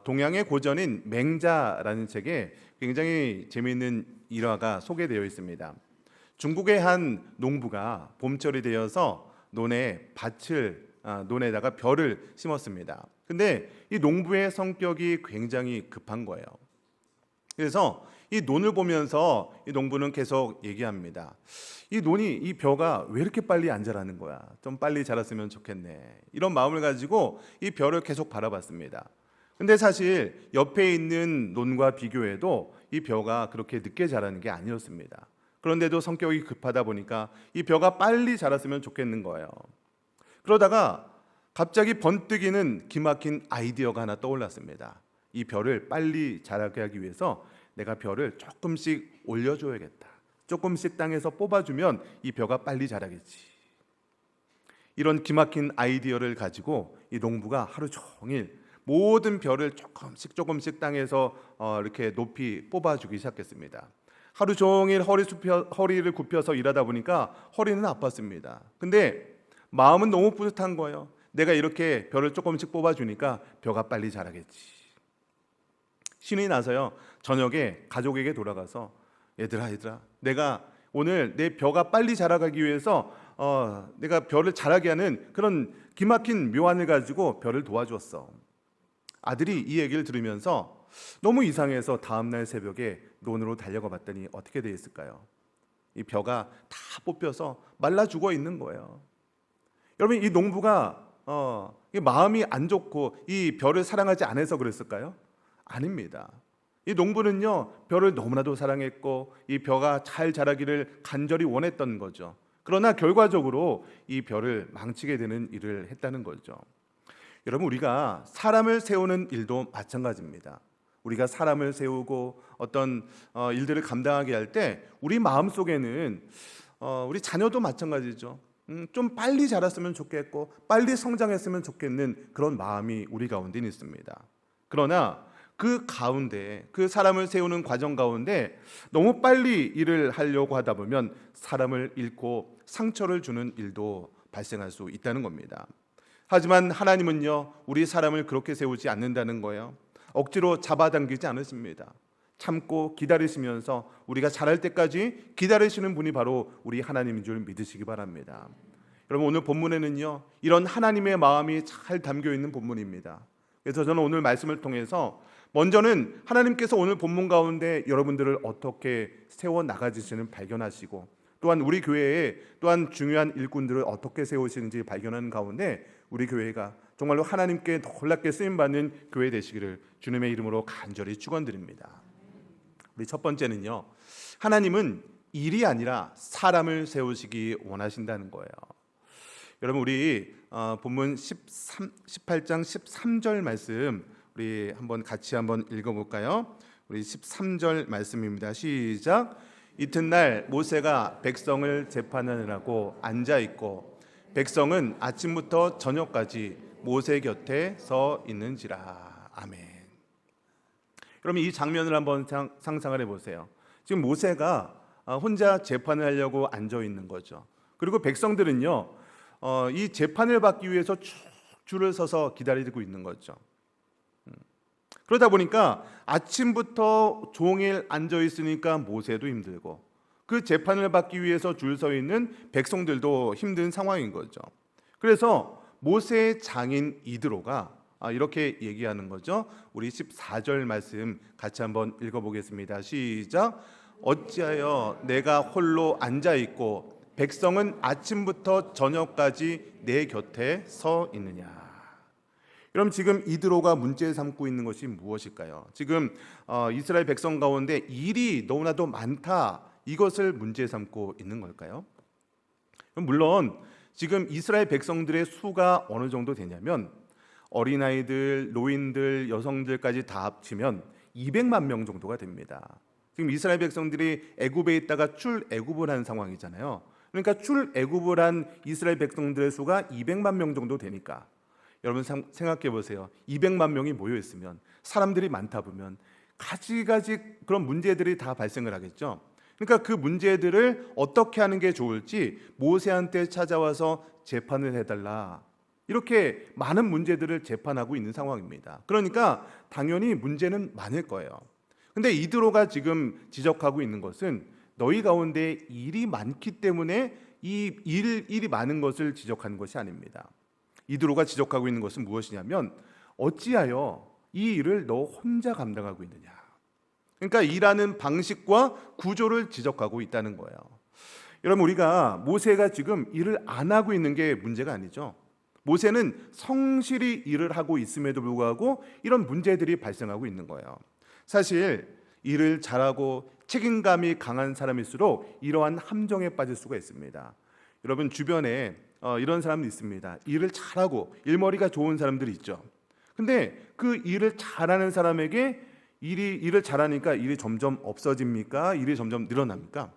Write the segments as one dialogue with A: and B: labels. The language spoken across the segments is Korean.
A: 동양의 고전인 맹자라는 책에 굉장히 재미있는 일화가 소개되어 있습니다. 중국의 한 농부가 봄철이 되어서 논에다가 벼를 심었습니다. 근데 이 농부의 성격이 굉장히 급한 거예요. 그래서 이 논을 보면서 이 농부는 계속 얘기합니다. 이 벼가 왜 이렇게 빨리 안 자라는 거야? 좀 빨리 자랐으면 좋겠네. 이런 마음을 가지고 이 벼를 계속 바라봤습니다. 근데 사실 옆에 있는 논과 비교해도 이 벼가 그렇게 늦게 자라는 게 아니었습니다. 그런데도 성격이 급하다 보니까 이 벼가 빨리 자랐으면 좋겠는 거예요. 그러다가 갑자기 번뜩이는 기막힌 아이디어가 하나 떠올랐습니다. 이 벼를 빨리 자라게 하기 위해서 내가 벼를 조금씩 올려줘야겠다. 조금씩 땅에서 뽑아주면 이 벼가 빨리 자라겠지. 이런 기막힌 아이디어를 가지고 이 농부가 하루 종일 모든 벼를 조금씩 땅에서 이렇게 높이 뽑아주기 시작했습니다. 하루 종일 허리를 굽혀서 일하다 보니까 허리는 아팠습니다. 근데 마음은 너무 뿌듯한 거예요. 내가 이렇게 벼를 조금씩 뽑아주니까 벼가 빨리 자라겠지. 신이 나서요, 저녁에 가족에게 돌아가서 얘들아 내가 오늘 내 벼가 빨리 자라가기 위해서 내가 벼를 자라게 하는 그런 기막힌 묘안을 가지고 벼를 도와주었어. 아들이 이 얘기를 들으면서 너무 이상해서 다음날 새벽에 논으로 달려가 봤더니 어떻게 되어 있을까요? 이 벼가 다 뽑혀서 말라 죽어 있는 거예요. 여러분, 이 농부가 마음이 안 좋고 이 벼를 사랑하지 않아서 그랬을까요? 아닙니다. 이 농부는요, 벼를 너무나도 사랑했고 이 벼가 잘 자라기를 간절히 원했던 거죠. 그러나 결과적으로 이 벼를 망치게 되는 일을 했다는 거죠. 여러분, 우리가 사람을 세우는 일도 마찬가지입니다. 우리가 사람을 세우고 어떤 일들을 감당하게 할 때 우리 마음속에는 우리 자녀도 마찬가지죠. 좀 빨리 자랐으면 좋겠고 빨리 성장했으면 좋겠는 그런 마음이 우리 가운데 있습니다. 그러나 그 가운데, 그 사람을 세우는 과정 가운데 너무 빨리 일을 하려고 하다 보면 사람을 잃고 상처를 주는 일도 발생할 수 있다는 겁니다. 하지만 하나님은요, 우리 사람을 그렇게 세우지 않는다는 거예요. 억지로 잡아당기지 않으십니다. 참고 기다리시면서 우리가 자랄 때까지 기다리시는 분이 바로 우리 하나님인 줄 믿으시기 바랍니다. 여러분, 오늘 본문에는요, 이런 하나님의 마음이 잘 담겨 있는 본문입니다. 그래서 저는 오늘 말씀을 통해서 먼저는 하나님께서 오늘 본문 가운데 여러분들을 어떻게 세워 나가지시는 발견하시고, 또한 우리 교회에 또한 중요한 일꾼들을 어떻게 세우시는지 발견하는 가운데 우리 교회가 정말로 하나님께 놀랍게 쓰임받는 교회 되시기를 주님의 이름으로 간절히 축원드립니다. 우리 첫 번째는요, 하나님은 일이 아니라 사람을 세우시기 원하신다는 거예요. 여러분, 우리 본문 18장 13절 말씀 우리 같이 한번 읽어볼까요? 우리 13절 말씀입니다. 시작. 이튿날 모세가 백성을 재판하느라고 앉아있고 백성은 아침부터 저녁까지 모세 곁에 서 있는지라. 아멘. 그러면 이 장면을 한번 상상을 해보세요. 지금 모세가 혼자 재판을 하려고 앉아있는 거죠. 그리고 백성들은요, 이 재판을 받기 위해서 쭉 줄을 서서 기다리고 있는 거죠. 그러다 보니까 아침부터 종일 앉아 있으니까 모세도 힘들고 그 재판을 받기 위해서 줄 서 있는 백성들도 힘든 상황인 거죠. 그래서 모세의 장인 이드로가 이렇게 얘기하는 거죠. 우리 14절 말씀 같이 한번 읽어보겠습니다. 시작. 어찌하여 내가 홀로 앉아 있고 백성은 아침부터 저녁까지 내 곁에 서 있느냐. 그럼 지금 이드로가 문제 삼고 있는 것이 무엇일까요? 지금 이스라엘 백성 가운데 일이 너무나도 많다, 이것을 문제 삼고 있는 걸까요? 물론 지금 이스라엘 백성들의 수가 어느 정도 되냐면 어린아이들, 노인들, 여성들까지 다 합치면 200만 명 정도가 됩니다. 지금 이스라엘 백성들이 애굽에 있다가 출애굽을 한 상황이잖아요. 그러니까 출애굽을 한 이스라엘 백성들의 수가 200만 명 정도 되니까 여러분 생각해 보세요. 200만 명이 모여 있으면 사람들이 많다 보면 가지가지 그런 문제들이 다 발생을 하겠죠. 그러니까 그 문제들을 어떻게 하는 게 좋을지 모세한테 찾아와서 재판을 해달라, 이렇게 많은 문제들을 재판하고 있는 상황입니다. 그러니까 당연히 문제는 많을 거예요. 근데 이드로가 지금 지적하고 있는 것은 너희 가운데 일이 많기 때문에 이 일이 많은 것을 지적하는 것이 아닙니다. 이드로가 지적하고 있는 것은 무엇이냐면 어찌하여 이 일을 너 혼자 감당하고 있느냐. 그러니까 일하는 방식과 구조를 지적하고 있다는 거예요. 여러분, 우리가 모세가 지금 일을 안 하고 있는 게 문제가 아니죠. 모세는 성실히 일을 하고 있음에도 불구하고 이런 문제들이 발생하고 있는 거예요. 사실 일을 잘하고 책임감이 강한 사람일수록 이러한 함정에 빠질 수가 있습니다. 여러분 주변에 이런 사람도 있습니다. 일을 잘하고 일머리가 좋은 사람들이 있죠. 근데 그 일을 잘하는 사람에게 일을 잘하니까 일이 점점 없어집니까? 일이 점점 늘어납니까?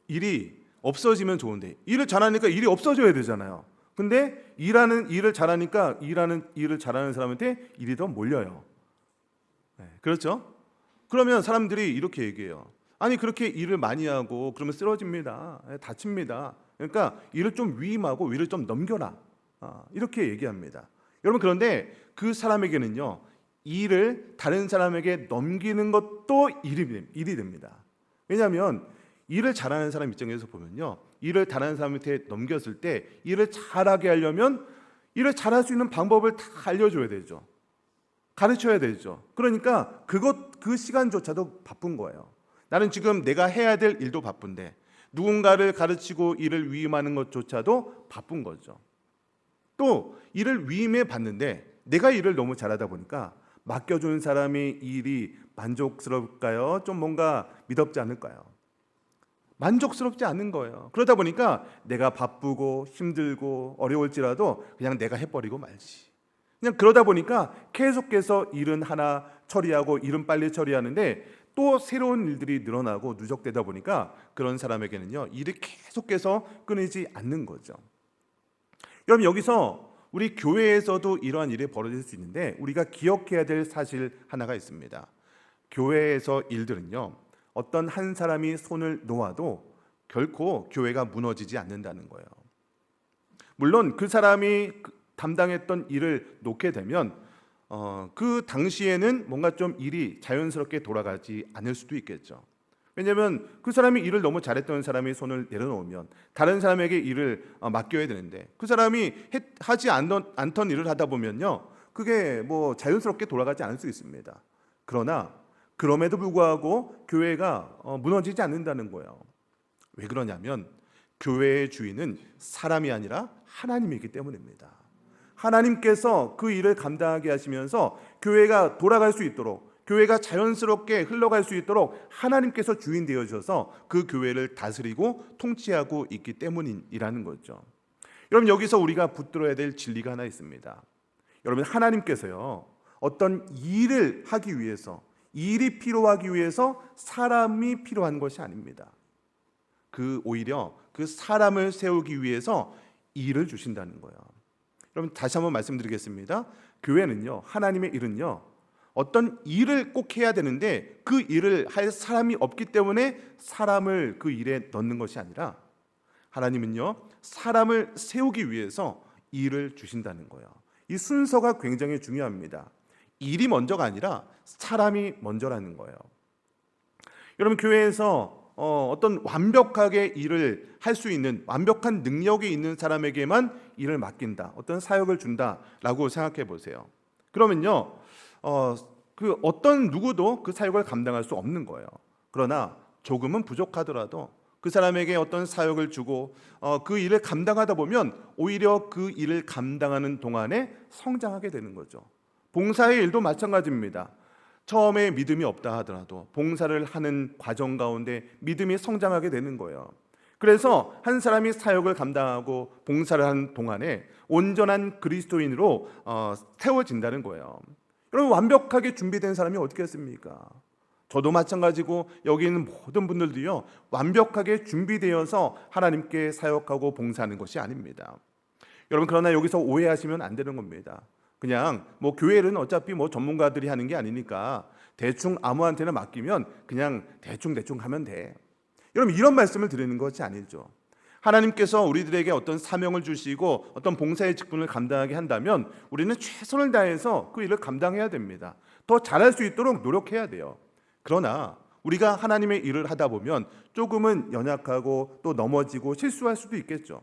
A: 일이 없어지면 좋은데 일을 잘하니까 일이 없어져야 되잖아요. 근데 일을 잘하니까 일을 잘하는 사람한테 일이 더 몰려요. 네, 그렇죠? 그러면 사람들이 이렇게 얘기해요. 아니 그렇게 일을 많이 하고 그러면 쓰러집니다. 다칩니다. 그러니까 일을 좀 위임하고 일을 좀 넘겨라. 이렇게 얘기합니다. 여러분 그런데 그 사람에게는요. 일을 다른 사람에게 넘기는 것도 일이 됩니다. 왜냐하면 일을 잘하는 사람 입장에서 보면요. 일을 다른 사람한테 넘겼을 때 일을 잘하게 하려면 일을 잘할 수 있는 방법을 다 알려줘야 되죠. 가르쳐야 되죠. 그러니까 그 시간조차도 바쁜 거예요. 나는 지금 내가 해야 될 일도 바쁜데 누군가를 가르치고 일을 위임하는 것조차도 바쁜 거죠. 또 일을 위임해 봤는데 내가 일을 너무 잘하다 보니까 맡겨준 사람이 일이 만족스러울까요? 좀 뭔가 미덥지 않을까요? 만족스럽지 않은 거예요. 그러다 보니까 내가 바쁘고 힘들고 어려울지라도 그냥 내가 해버리고 말지. 그냥 그러다 보니까 계속해서 일은 하나 처리하고 일은 빨리 처리하는데 또 새로운 일들이 늘어나고 누적되다 보니까 그런 사람에게는요 일이 계속해서 끊이지 않는 거죠. 여러분 여기서 우리 교회에서도 이러한 일이 벌어질 수 있는데 우리가 기억해야 될 사실 하나가 있습니다. 교회에서 일들은요 어떤 한 사람이 손을 놓아도 결코 교회가 무너지지 않는다는 거예요. 물론 그 사람이 담당했던 일을 놓게 되면 그 당시에는 뭔가 좀 일이 자연스럽게 돌아가지 않을 수도 있겠죠. 왜냐하면 그 사람이 일을 너무 잘했던 사람이 손을 내려놓으면 다른 사람에게 일을 맡겨야 되는데 그 사람이 하지 않던 일을 하다 보면요 그게 뭐 자연스럽게 돌아가지 않을 수 있습니다. 그러나 그럼에도 불구하고 교회가 무너지지 않는다는 거예요. 왜 그러냐면 교회의 주인은 사람이 아니라 하나님이기 때문입니다. 하나님께서 그 일을 감당하게 하시면서 교회가 돌아갈 수 있도록 교회가 자연스럽게 흘러갈 수 있도록 하나님께서 주인 되어주셔서 그 교회를 다스리고 통치하고 있기 때문이라는 거죠. 여러분 여기서 우리가 붙들어야 될 진리가 하나 있습니다. 여러분 하나님께서요 어떤 일을 하기 위해서 일이 필요하기 위해서 사람이 필요한 것이 아닙니다. 오히려 그 사람을 세우기 위해서 일을 주신다는 거예요. 여러분 다시 한번 말씀드리겠습니다. 교회는요 하나님의 일은요 어떤 일을 꼭 해야 되는데 그 일을 할 사람이 없기 때문에 사람을 그 일에 넣는 것이 아니라 하나님은요 사람을 세우기 위해서 일을 주신다는 거예요. 이 순서가 굉장히 중요합니다. 일이 먼저가 아니라 사람이 먼저라는 거예요. 여러분 교회에서 어떤 완벽하게 일을 할 수 있는 완벽한 능력이 있는 사람에게만 일을 맡긴다, 어떤 사역을 준다라고 생각해 보세요. 그러면요 그 어떤 누구도 그 사역을 감당할 수 없는 거예요. 그러나 조금은 부족하더라도 그 사람에게 어떤 사역을 주고 그 일을 감당하다 보면 오히려 그 일을 감당하는 동안에 성장하게 되는 거죠. 봉사의 일도 마찬가지입니다. 처음에 믿음이 없다 하더라도 봉사를 하는 과정 가운데 믿음이 성장하게 되는 거예요. 그래서 한 사람이 사역을 감당하고 봉사를 하는 동안에 온전한 그리스도인으로 세워진다는 거예요. 여러분 완벽하게 준비된 사람이 어떻게 했습니까? 저도 마찬가지고 여기 있는 모든 분들도요 완벽하게 준비되어서 하나님께 사역하고 봉사하는 것이 아닙니다. 여러분 그러나 여기서 오해하시면 안 되는 겁니다. 그냥 뭐 교회는 어차피 뭐 전문가들이 하는 게 아니니까 대충 아무한테나 맡기면 그냥 대충 하면 돼. 여러분 이런 말씀을 드리는 것이 아니죠. 하나님께서 우리들에게 어떤 사명을 주시고 어떤 봉사의 직분을 감당하게 한다면 우리는 최선을 다해서 그 일을 감당해야 됩니다. 더 잘할 수 있도록 노력해야 돼요. 그러나 우리가 하나님의 일을 하다 보면 조금은 연약하고 또 넘어지고 실수할 수도 있겠죠.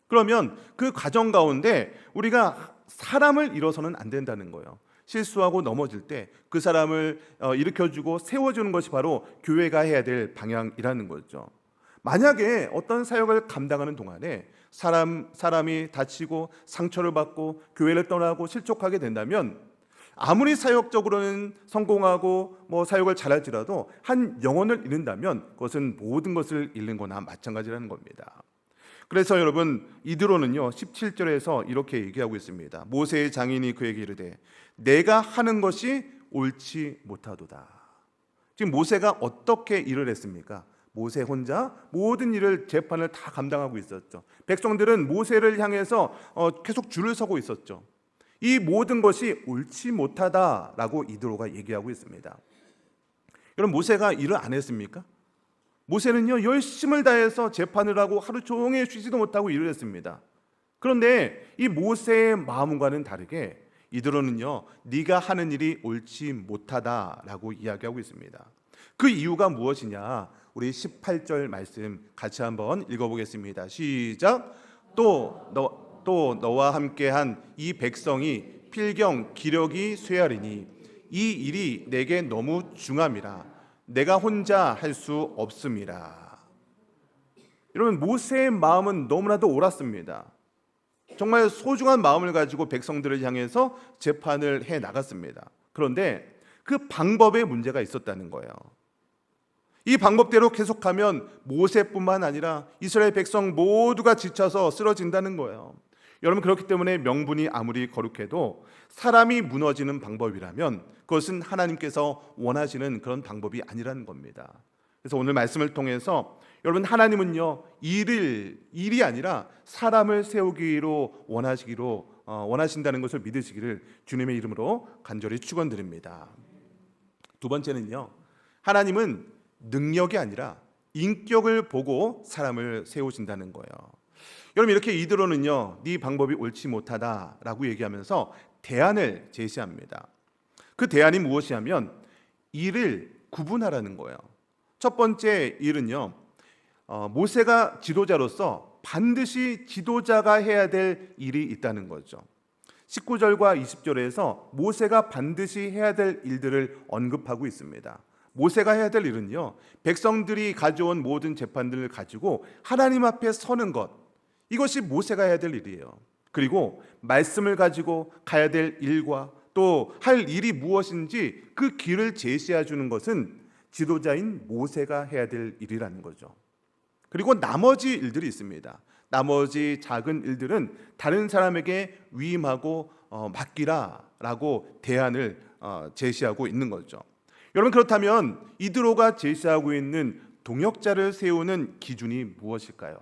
A: 그러면 그 과정 가운데 우리가 사람을 잃어서는 안 된다는 거예요. 실수하고 넘어질 때 그 사람을 일으켜주고 세워주는 것이 바로 교회가 해야 될 방향이라는 거죠. 만약에 어떤 사역을 감당하는 동안에 사람이 다치고 상처를 받고 교회를 떠나고 실족하게 된다면 아무리 사역적으로는 성공하고 사역을 잘할지라도 한 영혼을 잃는다면 그것은 모든 것을 잃는 거나 마찬가지라는 겁니다. 그래서 여러분 이드로는요 17절에서 이렇게 얘기하고 있습니다. 모세의 장인이 그에게 이르되 내가 하는 것이 옳지 못하도다. 지금 모세가 어떻게 일을 했습니까? 모세 혼자 모든 일을 재판을 다 감당하고 있었죠. 백성들은 모세를 향해서 계속 줄을 서고 있었죠. 이 모든 것이 옳지 못하다라고 이드로가 얘기하고 있습니다. 여러분 모세가 일을 안 했습니까? 모세는요 열심을 다해서 재판을 하고 하루 종일 쉬지도 못하고 일을 했습니다. 그런데 이 모세의 마음과는 다르게 이드로는요 네가 하는 일이 옳지 못하다라고 이야기하고 있습니다. 그 이유가 무엇이냐? 우리 18절 말씀 같이 한번 읽어보겠습니다. 시작. 또 너와 함께한 이 백성이 필경 기력이 쇠하리니 이 일이 내게 너무 중함이라 내가 혼자 할 수 없음이라. 여러분 모세의 마음은 너무나도 옳았습니다. 정말 소중한 마음을 가지고 백성들을 향해서 재판을 해 나갔습니다. 그런데 그 방법에 문제가 있었다는 거예요. 이 방법대로 계속하면 모세뿐만 아니라 이스라엘 백성 모두가 지쳐서 쓰러진다는 거예요. 여러분 그렇기 때문에 명분이 아무리 거룩해도 사람이 무너지는 방법이라면 그것은 하나님께서 원하시는 그런 방법이 아니라는 겁니다. 그래서 오늘 말씀을 통해서 여러분 하나님은요 일이 아니라 사람을 세우기로 원하신다는 것을 믿으시기를 주님의 이름으로 간절히 축원드립니다. 두 번째는요 하나님은 능력이 아니라 인격을 보고 사람을 세우신다는 거예요. 여러분 이렇게 이드로는요 네 방법이 옳지 못하다라고 얘기하면서 대안을 제시합니다. 그 대안이 무엇이냐면 일을 구분하라는 거예요. 첫 번째 일은요 모세가 지도자로서 반드시 지도자가 해야 될 일이 있다는 거죠. 19절과 20절에서 모세가 반드시 해야 될 일들을 언급하고 있습니다. 모세가 해야 될 일은요 백성들이 가져온 모든 재판들을 가지고 하나님 앞에 서는 것, 이것이 모세가 해야 될 일이에요. 그리고 말씀을 가지고 가야 될 일과 또 할 일이 무엇인지 그 길을 제시해 주는 것은 지도자인 모세가 해야 될 일이라는 거죠. 그리고 나머지 일들이 있습니다. 나머지 작은 일들은 다른 사람에게 위임하고 맡기라라고 대안을 제시하고 있는 거죠. 여러분 그렇다면 이드로가 제시하고 있는 동역자를 세우는 기준이 무엇일까요?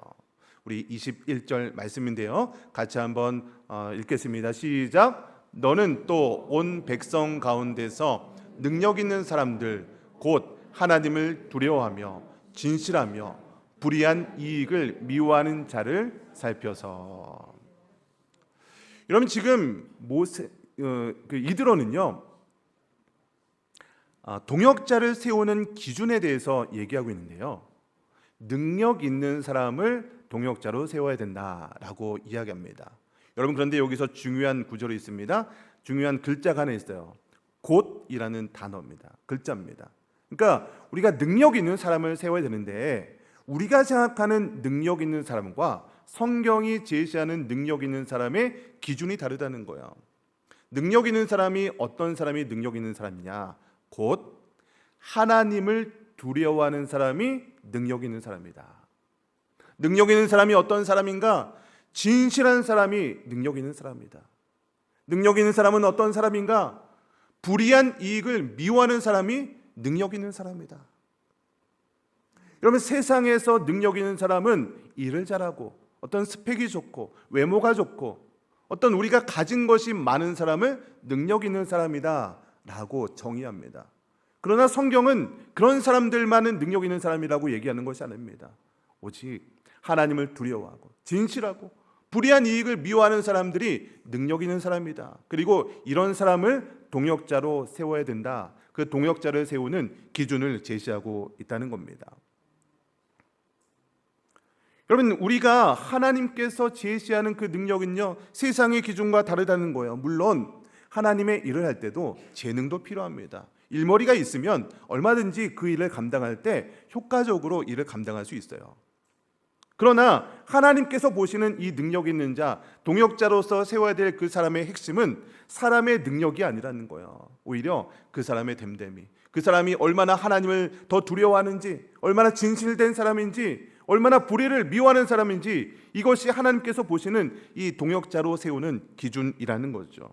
A: 우리 21절 말씀인데요. 같이 한번 읽겠습니다. 시작. 너는 또 온 백성 가운데서 능력 있는 사람들 곧 하나님을 두려워하며 진실하며 불의한 이익을 미워하는 자를 살펴서. 여러분 지금 이드로는요 동역자를 세우는 기준에 대해서 얘기하고 있는데요 능력 있는 사람을 동역자로 세워야 된다라고 이야기합니다. 여러분 그런데 여기서 중요한 구절이 있습니다. 중요한 글자가 하나 있어요. 곧이라는 단어입니다. 글자입니다. 그러니까 우리가 능력 있는 사람을 세워야 되는데 우리가 생각하는 능력 있는 사람과 성경이 제시하는 능력 있는 사람의 기준이 다르다는 거예요. 능력 있는 사람이 어떤 사람이 능력 있는 사람이냐? 곧 하나님을 두려워하는 사람이 능력 있는 사람이다. 능력 있는 사람이 어떤 사람인가? 진실한 사람이 능력 있는 사람이다. 능력 있는 사람은 어떤 사람인가? 불의한 이익을 미워하는 사람이 능력 있는 사람이다. 여러분 세상에서 능력 있는 사람은 일을 잘하고 어떤 스펙이 좋고 외모가 좋고 어떤 우리가 가진 것이 많은 사람을 능력 있는 사람이다 라고 정의합니다. 그러나 성경은 그런 사람들만은 능력 있는 사람이라고 얘기하는 것이 아닙니다. 오직 하나님을 두려워하고 진실하고 불의한 이익을 미워하는 사람들이 능력 있는 사람이다. 그리고 이런 사람을 동역자로 세워야 된다. 그 동역자를 세우는 기준을 제시하고 있다는 겁니다. 여러분, 우리가 하나님께서 제시하는 그 능력은요, 세상의 기준과 다르다는 거예요. 물론 하나님의 일을 할 때도 재능도 필요합니다. 일머리가 있으면 얼마든지 그 일을 감당할 때 효과적으로 일을 감당할 수 있어요. 그러나 하나님께서 보시는 이 능력 있는 자, 동역자로서 세워야 될 그 사람의 핵심은 사람의 능력이 아니라는 거예요. 오히려 그 사람의 됨됨이, 그 사람이 얼마나 하나님을 더 두려워하는지, 얼마나 진실된 사람인지, 얼마나 불의를 미워하는 사람인지, 이것이 하나님께서 보시는 이 동역자로 세우는 기준이라는 거죠.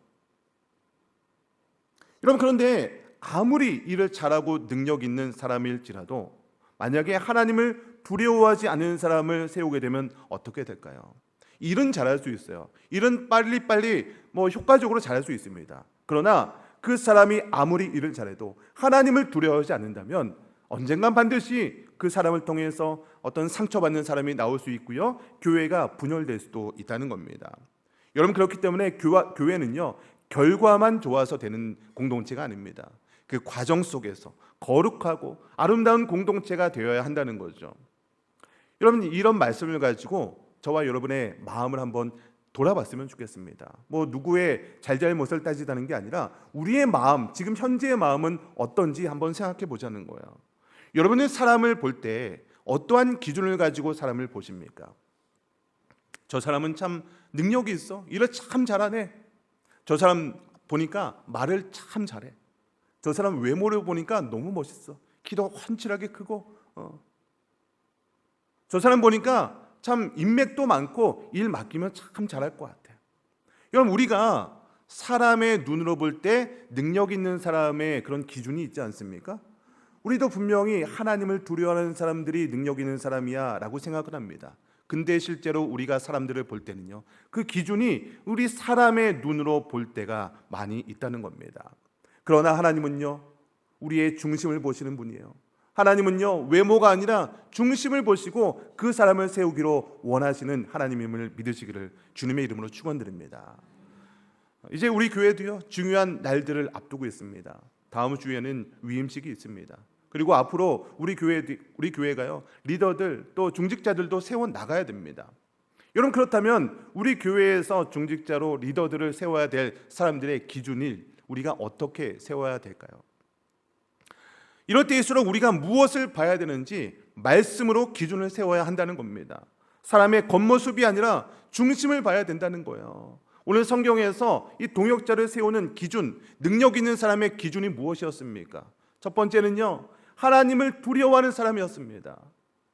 A: 여러분, 그런데 아무리 일을 잘하고 능력 있는 사람일지라도 만약에 하나님을 두려워하지 않는 사람을 세우게 되면 어떻게 될까요? 일은 잘할 수 있어요. 일은 빨리빨리 효과적으로 잘할 수 있습니다. 그러나 그 사람이 아무리 일을 잘해도 하나님을 두려워하지 않는다면 언젠간 반드시 그 사람을 통해서 어떤 상처받는 사람이 나올 수 있고요, 교회가 분열될 수도 있다는 겁니다. 여러분, 그렇기 때문에 교회는요, 결과만 좋아서 되는 공동체가 아닙니다. 그 과정 속에서 거룩하고 아름다운 공동체가 되어야 한다는 거죠. 여러분, 이런 말씀을 가지고 저와 여러분의 마음을 한번 돌아봤으면 좋겠습니다. 누구의 잘잘못을 따지다는 게 아니라 우리의 마음, 지금 현재의 마음은 어떤지 한번 생각해 보자는 거예요. 여러분은 사람을 볼 때 어떠한 기준을 가지고 사람을 보십니까? 저 사람은 참 능력이 있어, 일을 참 잘하네. 저 사람 보니까 말을 참 잘해. 저 사람 외모를 보니까 너무 멋있어. 키도 훤칠하게 크고, 저 사람 보니까 참 인맥도 많고 일 맡기면 참 잘할 것 같아. 여러분, 우리가 사람의 눈으로 볼 때 능력 있는 사람의 그런 기준이 있지 않습니까? 우리도 분명히 하나님을 두려워하는 사람들이 능력 있는 사람이야 라고 생각을 합니다. 근데 실제로 우리가 사람들을 볼 때는요, 그 기준이 우리 사람의 눈으로 볼 때가 많이 있다는 겁니다. 그러나 하나님은요, 우리의 중심을 보시는 분이에요. 하나님은요, 외모가 아니라 중심을 보시고 그 사람을 세우기로 원하시는 하나님임을 믿으시기를 주님의 이름으로 축원드립니다. 이제 우리 교회도요, 중요한 날들을 앞두고 있습니다. 다음 주에는 위임식이 있습니다. 그리고 앞으로 우리 교회가요, 리더들 또 중직자들도 세워 나가야 됩니다. 여러분, 그렇다면 우리 교회에서 중직자로 리더들을 세워야 될 사람들의 기준을 우리가 어떻게 세워야 될까요? 이럴 때일수록 우리가 무엇을 봐야 되는지 말씀으로 기준을 세워야 한다는 겁니다. 사람의 겉모습이 아니라 중심을 봐야 된다는 거예요. 오늘 성경에서 이 동역자를 세우는 기준, 능력 있는 사람의 기준이 무엇이었습니까? 첫 번째는요, 하나님을 두려워하는 사람이었습니다.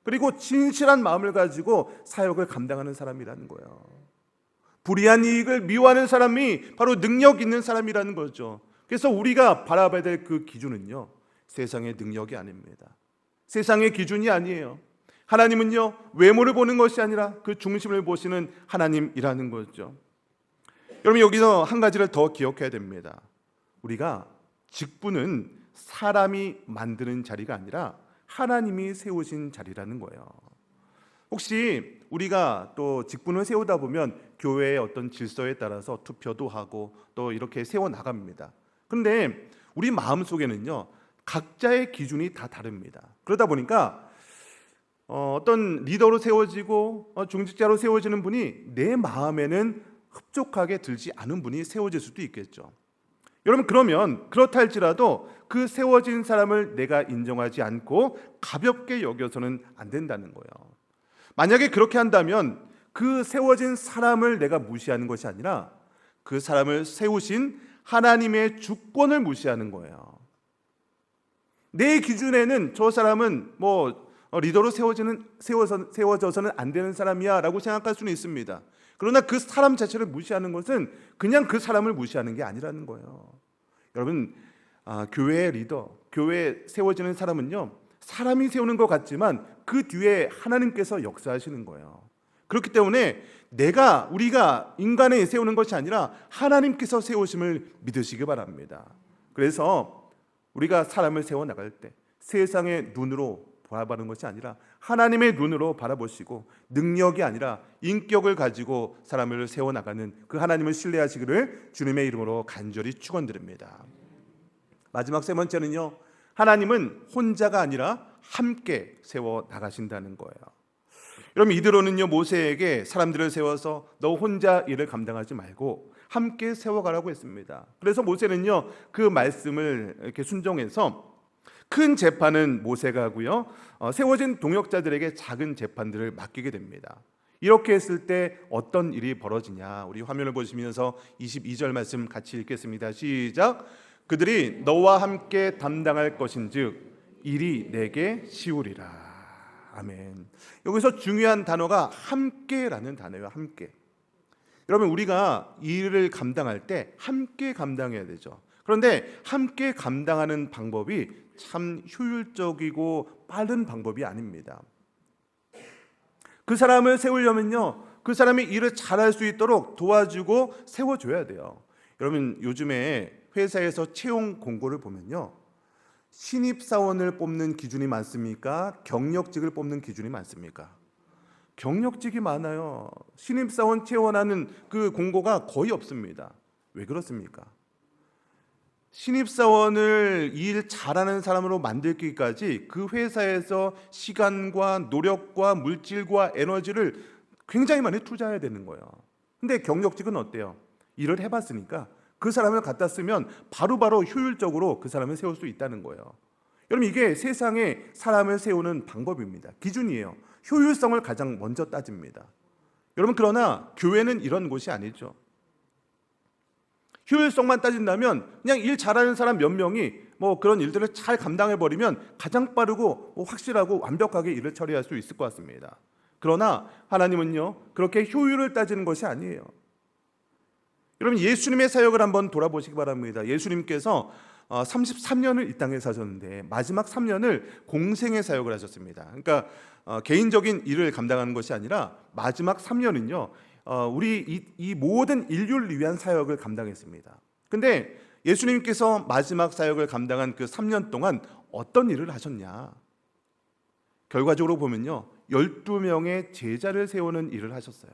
A: 그리고 진실한 마음을 가지고 사역을 감당하는 사람이라는 거예요. 불의한 이익을 미워하는 사람이 바로 능력 있는 사람이라는 거죠. 그래서 우리가 바라봐야 될 그 기준은요, 세상의 능력이 아닙니다. 세상의 기준이 아니에요. 하나님은요, 외모를 보는 것이 아니라 그 중심을 보시는 하나님이라는 거죠. 여러분, 여기서 한 가지를 더 기억해야 됩니다. 우리가 직분은 사람이 만드는 자리가 아니라 하나님이 세우신 자리라는 거예요. 혹시 우리가 또 직분을 세우다 보면 교회의 어떤 질서에 따라서 투표도 하고 또 이렇게 세워 나갑니다. 그런데 우리 마음속에는요, 각자의 기준이 다 다릅니다. 그러다 보니까 어떤 리더로 세워지고 중직자로 세워지는 분이 내 마음에는 흡족하게 들지 않은 분이 세워질 수도 있겠죠. 여러분, 그러면 그렇다 할지라도 그 세워진 사람을 내가 인정하지 않고 가볍게 여겨서는 안 된다는 거예요. 만약에 그렇게 한다면 그 세워진 사람을 내가 무시하는 것이 아니라 그 사람을 세우신 하나님의 주권을 무시하는 거예요. 내 기준에는 저 사람은 리더로 세워져서는 안 되는 사람이야 라고 생각할 수는 있습니다. 그러나 그 사람 자체를 무시하는 것은 그냥 그 사람을 무시하는 게 아니라는 거예요. 여러분, 교회의 리더, 교회에 세워지는 사람은요, 사람이 세우는 것 같지만 그 뒤에 하나님께서 역사하시는 거예요. 그렇기 때문에 우리가 인간에 세우는 것이 아니라 하나님께서 세우심을 믿으시기 바랍니다. 그래서 우리가 사람을 세워 나갈 때 세상의 눈으로 바라보는 것이 아니라 하나님의 눈으로 바라보시고 능력이 아니라 인격을 가지고 사람을 세워나가는 그 하나님을 신뢰하시기를 주님의 이름으로 간절히 축원드립니다. 마지막 세 번째는요, 하나님은 혼자가 아니라 함께 세워나가신다는 거예요. 여러분, 이대로는요 모세에게 사람들을 세워서 너 혼자 일을 감당하지 말고 함께 세워가라고 했습니다. 그래서 모세는요 그 말씀을 이렇게 순종해서 큰 재판은 모세가 하고요, 세워진 동역자들에게 작은 재판들을 맡기게 됩니다. 이렇게 했을 때 어떤 일이 벌어지냐, 우리 화면을 보시면서 22절 말씀 같이 읽겠습니다. 시작. 그들이 너와 함께 담당할 것인즉 일이 내게 쉬우리라. 아멘. 여기서 중요한 단어가 함께라는 단어예요. 함께. 여러분, 우리가 일을 감당할 때 함께 감당해야 되죠. 그런데 함께 감당하는 방법이 참 효율적이고 빠른 방법이 아닙니다. 그 사람을 세우려면요, 그 사람이 일을 잘할 수 있도록 도와주고 세워줘야 돼요. 여러분, 요즘에 회사에서 채용 공고를 보면요, 신입사원을 뽑는 기준이 많습니까? 경력직을 뽑는 기준이 많습니까? 경력직이 많아요. 신입사원 채용하는 그 공고가 거의 없습니다. 왜 그렇습니까? 신입사원을 일 잘하는 사람으로 만들기까지 그 회사에서 시간과 노력과 물질과 에너지를 굉장히 많이 투자해야 되는 거예요. 근데 경력직은 어때요? 일을 해봤으니까 그 사람을 갖다 쓰면 바로바로 효율적으로 그 사람을 세울 수 있다는 거예요. 여러분, 이게 세상에 사람을 세우는 방법입니다. 기준이에요. 효율성을 가장 먼저 따집니다. 여러분, 그러나 교회는 이런 곳이 아니죠. 효율성만 따진다면 그냥 일 잘하는 사람 몇 명이 그런 일들을 잘 감당해버리면 가장 빠르고 확실하고 완벽하게 일을 처리할 수 있을 것 같습니다. 그러나 하나님은요, 그렇게 효율을 따지는 것이 아니에요. 여러분, 예수님의 사역을 한번 돌아보시기 바랍니다. 예수님께서 33년을 이 땅에 사셨는데 마지막 3년을 공생의 사역을 하셨습니다. 그러니까 개인적인 일을 감당하는 것이 아니라 마지막 3년은요 우리 이 모든 인류를 위한 사역을 감당했습니다. 근데 예수님께서 마지막 사역을 감당한 그 3년 동안 어떤 일을 하셨냐? 결과적으로 보면요, 12명의 제자를 세우는 일을 하셨어요.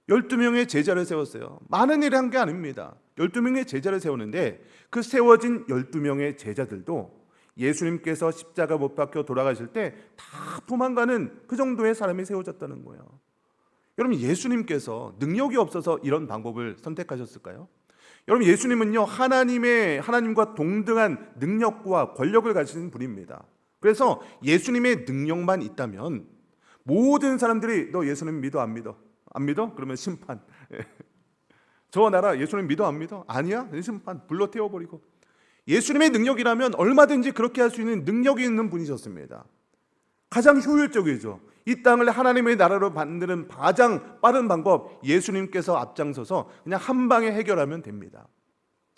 A: 12명의 제자를 세웠어요. 많은 일을 한 게 아닙니다. 12명의 제자를 세우는데 그 세워진 12명의 제자들도 예수님께서 십자가 못 박혀 돌아가실 때 다 도망가는 그 정도의 사람이 세워졌다는 거예요. 여러분, 예수님께서 능력이 없어서 이런 방법을 선택하셨을까요? 여러분, 예수님은요 하나님과 동등한 능력과 권력을 가지신 분입니다. 그래서 예수님의 능력만 있다면 모든 사람들이 너 예수님 믿어 안 믿어? 안 믿어? 그러면 심판. 저 나라 예수님 믿어 안 믿어? 아니야? 심판. 불러 태워버리고. 예수님의 능력이라면 얼마든지 그렇게 할 수 있는 능력이 있는 분이셨습니다. 가장 효율적이죠. 이 땅을 하나님의 나라로 만드는 가장 빠른 방법, 예수님께서 앞장서서 그냥 한 방에 해결하면 됩니다.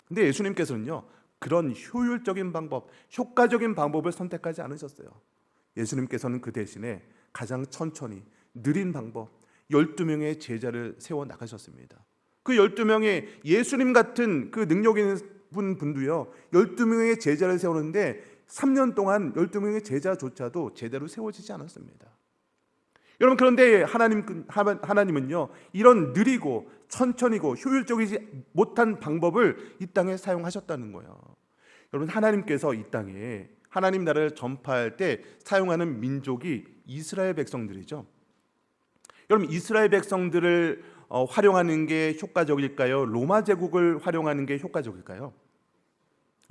A: 근데 예수님께서는요 그런 효율적인 방법, 효과적인 방법을 선택하지 않으셨어요. 예수님께서는 그 대신에 가장 천천히 느린 방법, 12명의 제자를 세워 나가셨습니다. 그 12명의 예수님 같은 그 능력 있는 분도요 12명의 제자를 세우는데 3년 동안 12명의 제자조차도 제대로 세워지지 않았습니다. 여러분, 그런데 하나님은요 이런 느리고 천천히고 효율적이지 못한 방법을 이 땅에 사용하셨다는 거예요. 여러분, 하나님께서 이 땅에 하나님 나라를 전파할 때 사용하는 민족이 이스라엘 백성들이죠. 여러분, 이스라엘 백성들을 활용하는 게 효과적일까요? 로마 제국을 활용하는 게 효과적일까요?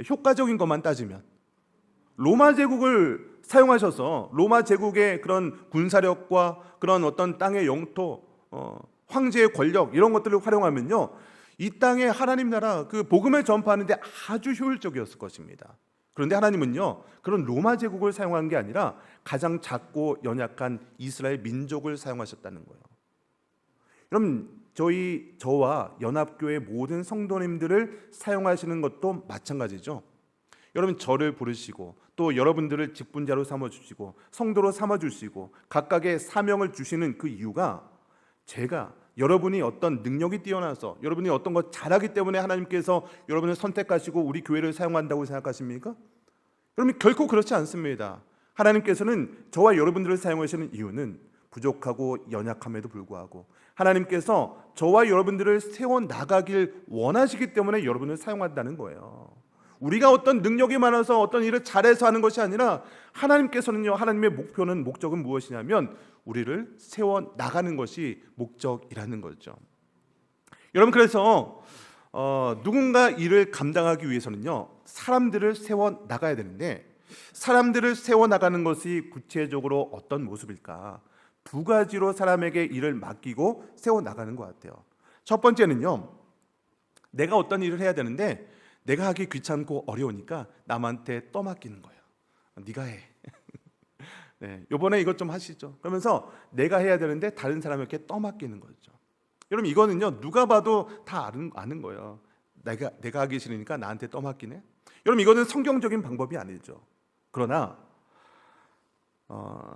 A: 효과적인 것만 따지면 로마 제국을 사용하셔서 로마 제국의 그런 군사력과 그런 어떤 땅의 영토, 황제의 권력 이런 것들을 활용하면요 이 땅에 하나님 나라 그 복음을 전파하는데 아주 효율적이었을 것입니다. 그런데 하나님은요 그런 로마 제국을 사용한 게 아니라 가장 작고 연약한 이스라엘 민족을 사용하셨다는 거예요. 여러분, 저와 연합교회 모든 성도님들을 사용하시는 것도 마찬가지죠. 여러분, 저를 부르시고 또 여러분들을 직분자로 삼아주시고 성도로 삼아주시고 각각의 사명을 주시는 그 이유가 제가 여러분이 어떤 능력이 뛰어나서 여러분이 어떤 것 잘하기 때문에 하나님께서 여러분을 선택하시고 우리 교회를 사용한다고 생각하십니까? 그러면 결코 그렇지 않습니다. 하나님께서는 저와 여러분들을 사용하시는 이유는 부족하고 연약함에도 불구하고 하나님께서 저와 여러분들을 세워나가길 원하시기 때문에 여러분을 사용한다는 거예요. 우리가 어떤 능력이 많아서 어떤 일을 잘해서 하는 것이 아니라 하나님께서는요, 하나님의 목표는, 목적은 무엇이냐면 우리를 세워나가는 것이 목적이라는 거죠. 여러분, 그래서 누군가 일을 감당하기 위해서는요, 사람들을 세워나가야 되는데, 사람들을 세워나가는 것이 구체적으로 어떤 모습일까? 두 가지로 사람에게 일을 맡기고 세워나가는 것 같아요. 첫 번째는요, 내가 어떤 일을 해야 되는데 내가 하기 귀찮고 어려우니까 남한테 떠맡기는 거예요. 네가 해. 네, 이번에 이것 좀 하시죠. 그러면서 내가 해야 되는데 다른 사람에게 떠맡기는 거죠. 여러분, 이거는요, 누가 봐도 다 아는 거예요. 내가 하기 싫으니까 나한테 떠맡기네. 여러분, 이거는 성경적인 방법이 아니죠. 그러나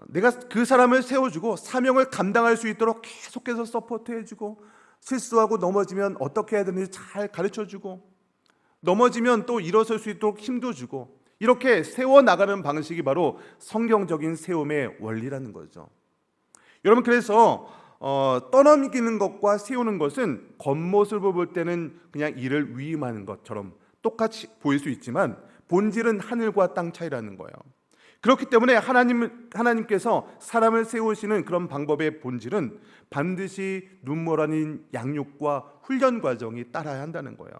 A: 내가 그 사람을 세워주고 사명을 감당할 수 있도록 계속해서 서포트해주고, 실수하고 넘어지면 어떻게 해야 되는지 잘 가르쳐주고, 넘어지면 또 일어설 수 있도록 힘도 주고, 이렇게 세워나가는 방식이 바로 성경적인 세움의 원리라는 거죠. 여러분, 그래서 떠넘기는 것과 세우는 것은 겉모습을 볼 때는 그냥 일을 위임하는 것처럼 똑같이 보일 수 있지만 본질은 하늘과 땅 차이라는 거예요. 그렇기 때문에 하나님께서 사람을 세우시는 그런 방법의 본질은 반드시 눈물 아닌 양육과 훈련 과정이 따라야 한다는 거예요.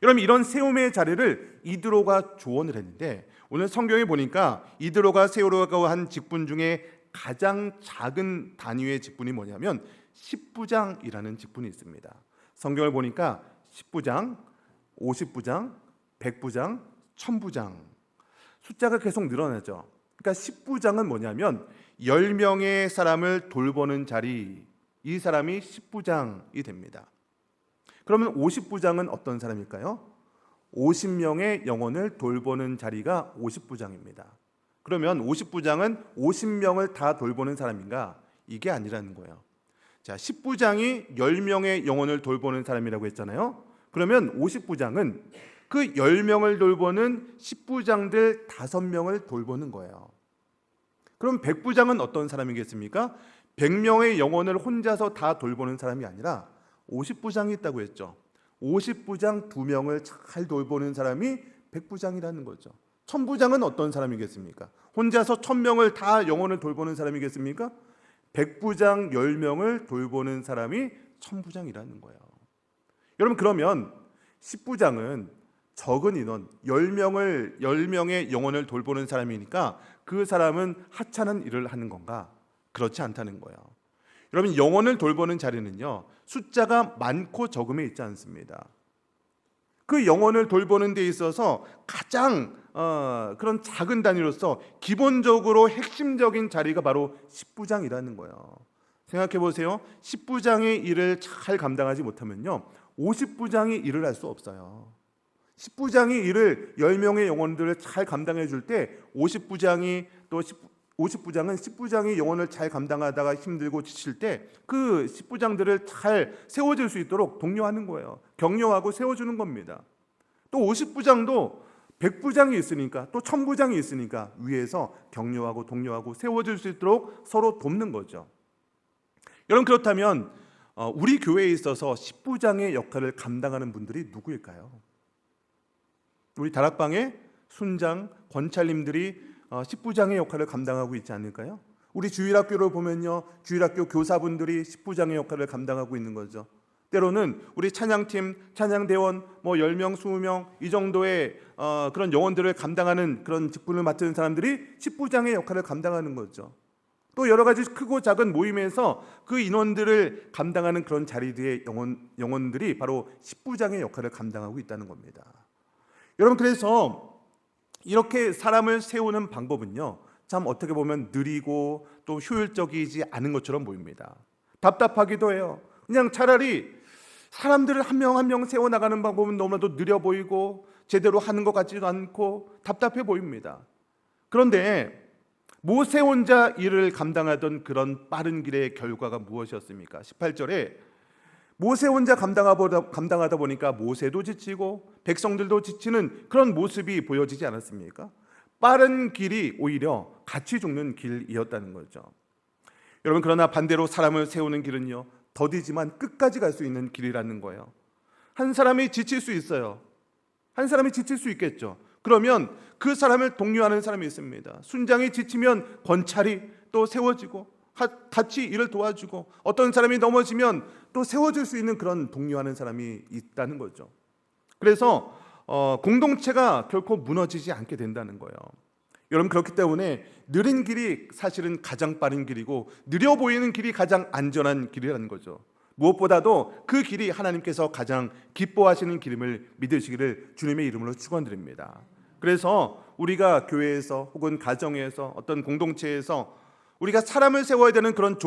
A: 여러분, 이런 세움의 자리를 이드로가 조언을 했는데, 오늘 성경에 보니까 이드로가 세우려고 한 직분 중에 가장 작은 단위의 직분이 뭐냐면 10부장이라는 직분이 있습니다. 성경을 보니까 10부장, 50부장, 100부장, 1000부장, 숫자가 계속 늘어나죠. 그러니까 10부장은 뭐냐면 10명의 사람을 돌보는 자리, 이 사람이 10부장이 됩니다. 그러면 50부장은 어떤 사람일까요? 50명의 영혼을 돌보는 자리가 50부장입니다. 그러면 50부장은 50명을 다 돌보는 사람인가? 이게 아니라는 거예요. 자, 10부장이 10명의 영혼을 돌보는 사람이라고 했잖아요. 그러면 50부장은 그 10명을 돌보는 10부장들 5명을 돌보는 거예요. 그럼 100부장은 어떤 사람이겠습니까? 100명의 영혼을 혼자서 다 돌보는 사람이 아니라 50부장이 있다고 했죠. 50부장 2명을 잘 돌보는 사람이 100부장이라는 거죠. 1000부장은 어떤 사람이겠습니까? 혼자서 1000명을 다 영혼을 돌보는 사람이겠습니까? 100부장 10명을 돌보는 사람이 1000부장이라는 거예요. 여러분, 그러면 10부장은 적은 인원 10명의 영혼을 돌보는 사람이니까 그 사람은 하찮은 일을 하는 건가? 그렇지 않다는 거예요. 여러분, 영혼을 돌보는 자리는요, 숫자가 많고 적음에 있지 않습니다. 그 영혼을 돌보는 데 있어서 가장 그런 작은 단위로서 기본적으로 핵심적인 자리가 바로 10부장이라는 거예요. 생각해 보세요. 10부장의 일을 잘 감당하지 못하면요, 50부장이 일을 할 수 없어요. 10부장이 일을 10명의 영혼들을 잘 감당해 줄 때 50부장은 10부장이 영혼을 잘 감당하다가 힘들고 지칠 때 그 10부장들을 잘 세워줄 수 있도록 독려하는 거예요. 격려하고 세워주는 겁니다. 또 50부장도 100부장이 있으니까, 또 1000부장이 있으니까 위에서 격려하고 독려하고 세워줄 수 있도록 서로 돕는 거죠. 여러분, 그렇다면 우리 교회에 있어서 10부장의 역할을 감당하는 분들이 누구일까요? 우리 다락방의 순장, 권찰님들이 10부장의 역할을 감당하고 있지 않을까요? 우리 주일학교를 보면요, 주일학교 교사분들이 10부장의 역할을 감당하고 있는 거죠. 때로는 우리 찬양팀, 찬양대원 10명, 20명 이 정도의 그런 영혼들을 감당하는 그런 직분을 맡은 사람들이 10부장의 역할을 감당하는 거죠. 또 여러 가지 크고 작은 모임에서 그 인원들을 감당하는 그런 자리들의 영혼들이 바로 10부장의 역할을 감당하고 있다는 겁니다. 여러분, 그래서 이렇게 사람을 세우는 방법은요, 참 어떻게 보면 느리고 또 효율적이지 않은 것처럼 보입니다. 답답하기도 해요. 그냥 차라리 사람들을 한 명 한 명 세워나가는 방법은 너무나도 느려 보이고 제대로 하는 것 같지도 않고 답답해 보입니다. 그런데 모세 혼자 일을 감당하던 그런 빠른 길의 결과가 무엇이었습니까? 18절에 모세 혼자 감당하다 보니까 모세도 지치고 백성들도 지치는 그런 모습이 보여지지 않았습니까? 빠른 길이 오히려 같이 죽는 길이었다는 거죠. 여러분, 그러나 반대로 사람을 세우는 길은요, 더디지만 끝까지 갈 수 있는 길이라는 거예요. 한 사람이 지칠 수 있어요. 한 사람이 지칠 수 있겠죠. 그러면 그 사람을 독려하는 사람이 있습니다. 순장이 지치면 권찰이 또 세워지고 같이 일을 도와주고, 어떤 사람이 넘어지면 또 세워줄 수 있는 그런 독려하는 사람이 있다는 거죠. 그래서 공동체가 결코 무너지지 않게 된다는 거예요. 여러분, 그렇기 때문에 느린 길이 사실은 가장 빠른 길이고 느려 보이는 길이 가장 안전한 길이라는 거죠. 무엇보다도 그 길이 하나님께서 가장 기뻐하시는 길임을 믿으시기를 주님의 이름으로 축원드립니다. 그래서 우리가 교회에서 혹은 가정에서 어떤 공동체에서 우리가 사람을 세워야 되는 그런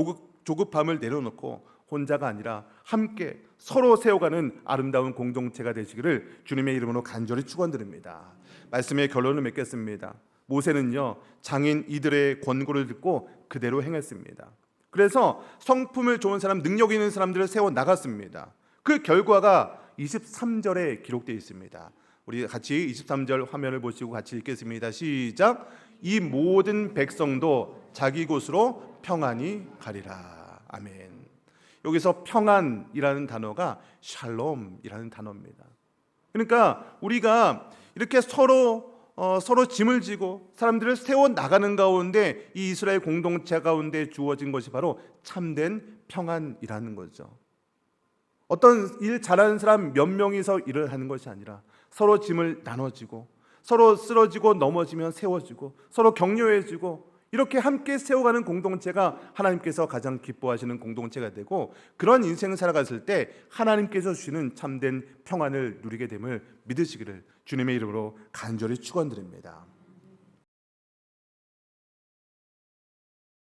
A: 조급함을 내려놓고 혼자가 아니라 함께 서로 세워가는 아름다운 공동체가 되시기를 주님의 이름으로 간절히 축원드립니다. 말씀의 결론을 맺겠습니다. 모세는요, 장인 이들의 권고를 듣고 그대로 행했습니다. 그래서 성품을 좋은 사람, 능력 있는 사람들을 세워 나갔습니다. 그 결과가 23절에 기록되어 있습니다. 우리 같이 23절 화면을 보시고 같이 읽겠습니다. 시작. 이 모든 백성도 자기 곳으로 평안히 가리라. 아멘. 여기서 평안이라는 단어가 샬롬이라는 단어입니다. 그러니까 우리가 이렇게 서로 짐을 지고 사람들을 세워 나가는 가운데 이 이스라엘 공동체 가운데 주어진 것이 바로 참된 평안이라는 거죠. 어떤 일 잘하는 사람 몇 명이서 일을 하는 것이 아니라 서로 짐을 나눠지고 서로 쓰러지고 넘어지면 세워지고 서로 격려해주고 이렇게 함께 세워가는 공동체가 하나님께서 가장 기뻐하시는 공동체가 되고, 그런 인생을 살아갔을 때 하나님께서 주시는 참된 평안을 누리게 됨을 믿으시기를 주님의 이름으로 간절히 축원드립니다.